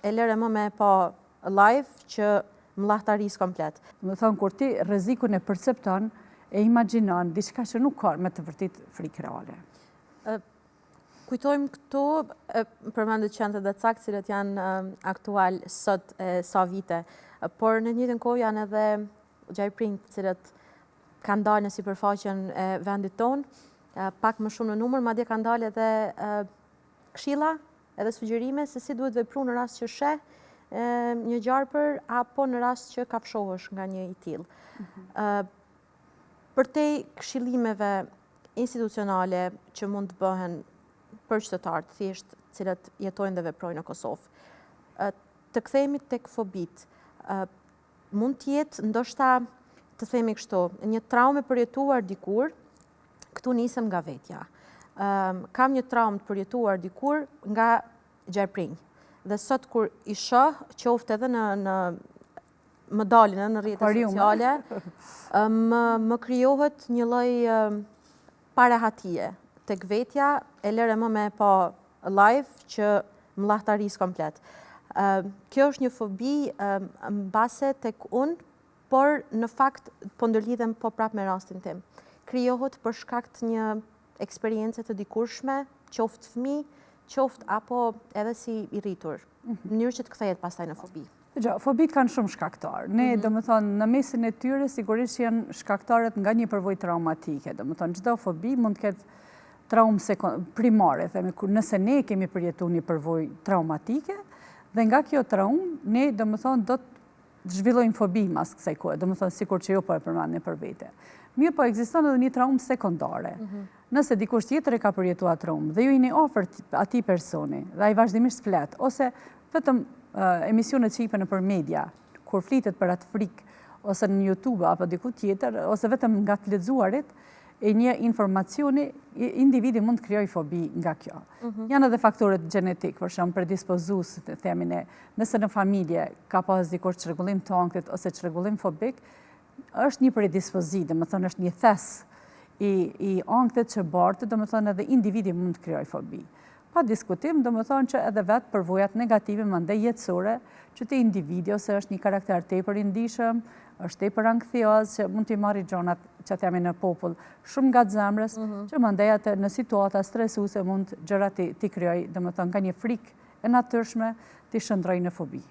e lere më me pa live që mllahtaris komplet. Më thonë, kur ti rrezikun e percepton, e imagjinon diçka që nuk ka me të vërtet frikë reale. Kujtojmë këto, përmendet qendrat e cakt, cilët janë aktual sot sa vite, por në të njëjtën kohë janë edhe gjajprinj të cilët kanë dalë në sipërfaqen e vendit tonë, pak më shumë në numër, madje kanë dalë edhe këshilla, edhe sugjerime se si duhet vepru në rast që sheh një gjarpër apo në rast që kafshohesh nga një i tillë. Përtej këshillimeve institucionale që mund të bëhen për qytetarët thjesht, cilët jetojnë dhe veprojnë në Kosovë, të kthehemi tek fobit. Mund të jetë ndoshta, të themi kështu, një traumë e përjetuar dikur, këtu nisem nga vetja. Kam një traumë të përjetuar dikur nga gjarprinj. Dhe sot kur i shoh, qoftë edhe në më dalin në rrjetet sociale, më krijohet një lloj parahatie tek vetja, e lere më me pa live që mllahtaris komplet. Kjo është një fobi mbase tek unë, por në fakt po ndërlidhem po prap me rastin tim. Krijohet për shkak të një eksperience të dikurshme, qoftë fëmijë, qoftë apo edhe si i rritur, në mënyrë që të kthehet pastaj në fobi. Fobit kanë shumë shkaktarë. Ne, domethënë, në mesin e tyre sigurisht janë shkaktarët nga një përvojë traumatike. Domethënë, çdo fobi mund të ketë traumë primare, themi, nëse ne kemi përjetuar një përvojë traumatike, dhe nga kjo traumë ne domethënë do të zhvillojmë fobi mas kësaj kohe, domethënë sikur që jo po e përmendni për vete. Mirë, po ekziston edhe një traumë sekondare. Nëse dikush tjetër e ka përjetuar traumë dhe ju jeni afër atij personi dhe ai vazhdimisht flet, ose vetëm emisionet që jipen nëpër media, kur flitet për atë frikë, ose në YouTube apo diku tjetër, ose vetëm nga të lexuarit e një informacioni, individi mund të krijojë fobi nga kjo. Janë edhe faktorët gjenetik, për shembull predispozues, themi ne, nëse në familje ka pas dikush çrregullim të ankthit ose çrregullim fobik, është një predispozit, domethënë është një thes i ankthit që bartë, domethënë edhe individi mund të krijojë fobi. Pa diskutim, domethënë që edhe vetë përvojat negative mandej jetësore, që te individi ose është një karakter tepër i ndihshëm, është tepër anksios, që mund t'i marrë gjonat që themi në popull shumë nga zemrës, që mandej atë në situata stresuese mund gjërat t'i krijojë, domethënë nga një frikë e natyrshme t'i shndrojë në fobi.